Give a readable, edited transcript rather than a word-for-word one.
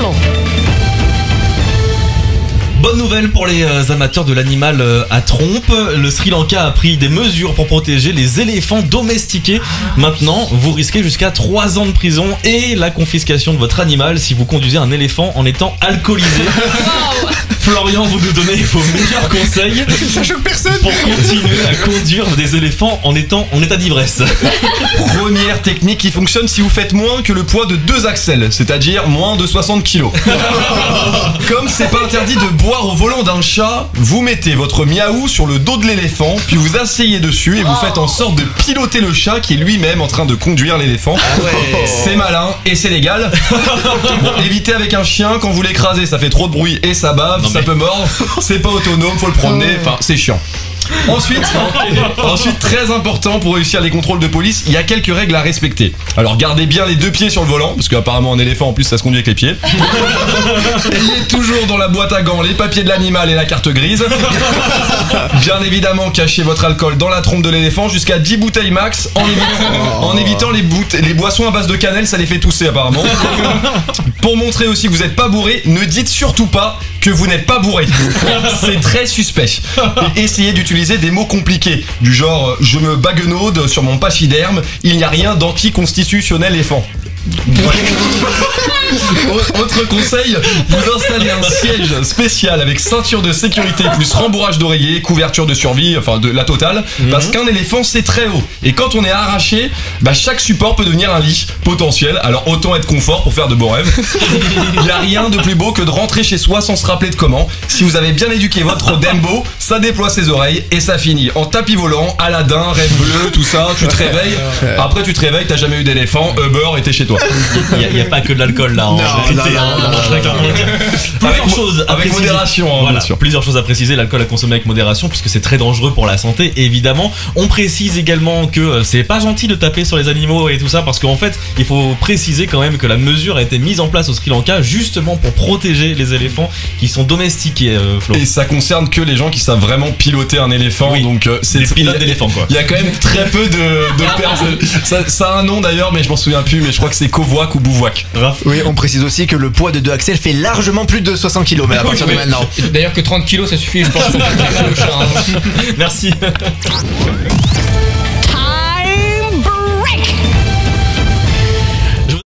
plan. Bonne nouvelle pour les amateurs de l'animal à trompe. Le Sri Lanka a pris des mesures pour protéger les éléphants domestiqués. Maintenant, vous risquez jusqu'à 3 ans de prison et la confiscation de votre animal si vous conduisez un éléphant en étant alcoolisé. Florian, vous nous donnez vos meilleurs conseils. Ça choque personne. Pour continuer à conduire des éléphants en étant en état d'ivresse. Première technique qui fonctionne si vous faites moins que le poids de 2 axles, c'est-à-dire moins de 60 kilos. Comme c'est pas interdit de boire au volant d'un chat, vous mettez votre miaou sur le dos de l'éléphant, puis vous asseyez dessus et vous faites en sorte de piloter le chat qui est lui-même en train de conduire l'éléphant. C'est malin et c'est légal. Bon, évitez avec un chien, quand vous l'écrasez, ça fait trop de bruit et ça bave, ça peut mordre, c'est pas autonome, faut le promener, enfin c'est chiant. Ensuite, très important pour réussir les contrôles de police, il y a quelques règles à respecter. Alors gardez bien les 2 pieds sur le volant, parce qu'apparemment un éléphant en plus ça se conduit avec les pieds. Ayez toujours dans la boîte à gants les papiers de l'animal et la carte grise. Bien évidemment, cachez votre alcool dans la trompe de l'éléphant jusqu'à 10 bouteilles max, en évitant les boissons à base de cannelle, ça les fait tousser apparemment. Pour montrer aussi que vous n'êtes pas bourré, ne dites surtout pas que vous n'êtes pas bourré. C'est très suspect. Et essayez d'utiliser des mots compliqués, du genre je me baguenaude sur mon pachyderme, il n'y a rien d'anticonstitutionnel éléphant. Autre conseil, vous installez un siège spécial avec ceinture de sécurité plus rembourrage d'oreiller, couverture de survie, enfin de la totale, parce qu'un éléphant c'est très haut et quand on est arraché, chaque support peut devenir un lit potentiel, alors autant être confort pour faire de beaux rêves. Il n'y a rien de plus beau que de rentrer chez soi sans se rappeler de comment. Si vous avez bien éduqué votre Dembo, ça déploie ses oreilles et ça finit en tapis volant, Aladdin, rêve bleu, tout ça, tu te réveilles, après tu te réveilles, t'as jamais eu d'éléphant, Uber et t'es chez toi. Il n'y a pas que de l'alcool là. Plusieurs choses à avec préciser. modération, Voilà, bien sûr. plusieurs choses à préciser. L'alcool à consommer avec modération puisque c'est très dangereux pour la santé. Et évidemment, on précise également que c'est pas gentil de taper sur les animaux et tout ça parce qu'en fait, il faut préciser quand même que la mesure a été mise en place au Sri Lanka justement pour protéger les éléphants qui sont domestiqués. Flo. Et ça concerne que les gens qui savent vraiment piloter un éléphant, Oui, donc c'est des pilotes d'éléphants quoi. Il y a quand même très peu de personnes. Ça a un nom d'ailleurs, mais je m'en souviens plus. Mais je crois que c'est Covoic ou Bouvoic. Oui, on précise aussi que le poids de 2 axles fait largement plus de 60 km mais à partir de maintenant. D'ailleurs que 30 kilos ça suffit je pense pour faire le chat. Merci.